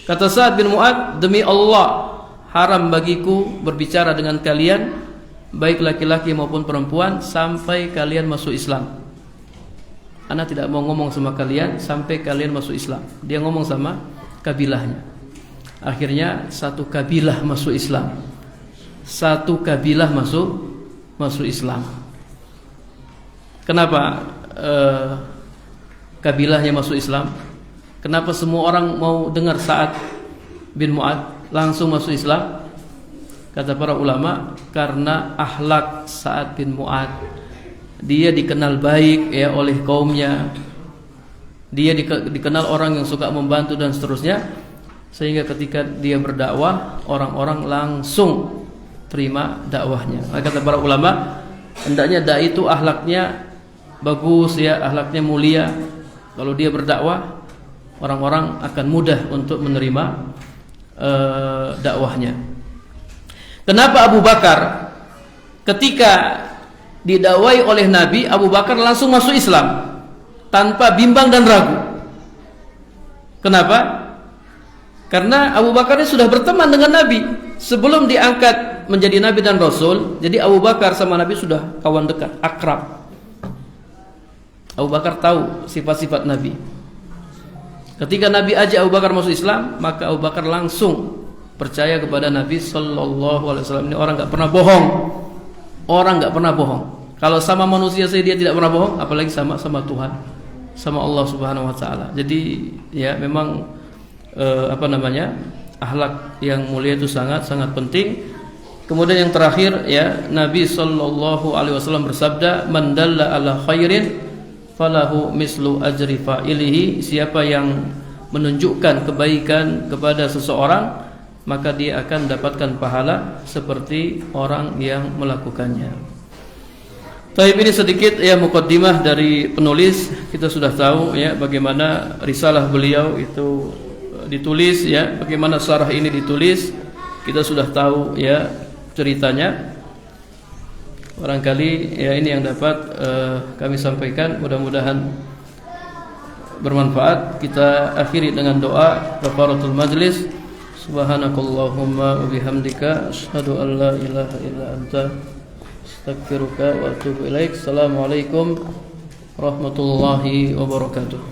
Kata Sa'ad bin Mu'ad, demi Allah, haram bagiku berbicara dengan kalian, baik laki-laki maupun perempuan, sampai kalian masuk Islam. Ana tidak mau ngomong sama kalian sampai kalian masuk Islam. Dia ngomong sama kabilahnya. Akhirnya satu kabilah masuk Islam. Satu kabilah masuk Islam. Kenapa kabilahnya masuk Islam? Kenapa semua orang mau dengar Sa'ad bin Mu'ad langsung masuk Islam? Kata para ulama, karena akhlak Sa'ad bin Mu'ad. Dia dikenal baik ya oleh kaumnya. Dia dikenal orang yang suka membantu dan seterusnya. Sehingga ketika dia berdakwah, orang-orang langsung terima dakwahnya. Maka kata para ulama, hendaknya dai itu akhlaknya bagus ya, akhlaknya mulia. Kalau dia berdakwah, orang-orang akan mudah untuk menerima dakwahnya. Kenapa Abu Bakar ketika didakwai oleh Nabi, Abu Bakar langsung masuk Islam tanpa bimbang dan ragu? Kenapa? Karena Abu Bakar ini sudah berteman dengan Nabi sebelum diangkat menjadi Nabi dan Rasul. Jadi Abu Bakar sama Nabi sudah kawan dekat, akrab. Abu Bakar tahu sifat-sifat Nabi. Ketika Nabi ajak Abu Bakar masuk Islam, maka Abu Bakar langsung percaya kepada Nabi Sallallahu Alaihi Wasallam. Ini orang nggak pernah bohong. Orang nggak pernah bohong. Kalau sama manusia saja dia tidak pernah bohong, apalagi sama Tuhan, sama Allah Subhanahu Wa Taala. Jadi ya memang akhlak yang mulia itu sangat penting. Kemudian yang terakhir ya, Nabi Sallallahu Alaihi Wasallam bersabda, man dalla ala khairin falahu mislu ajri fa'ilihi. Siapa yang menunjukkan kebaikan kepada seseorang, maka dia akan mendapatkan pahala seperti orang yang melakukannya. Taib, ini sedikit ya muqaddimah dari penulis. Kita sudah tahu ya bagaimana risalah beliau itu ditulis ya, bagaimana syarah ini ditulis. Kita sudah tahu ya ceritanya. Barangkali ya ini yang dapat kami sampaikan, mudah-mudahan bermanfaat. Kita akhiri dengan doa kafaratul majlis. Subhanakallahumma wa bihamdika asyhadu an la ilaha illa anta astaghfiruka wa atubu ilaik. Assalamualaikum warahmatullahi wabarakatuh.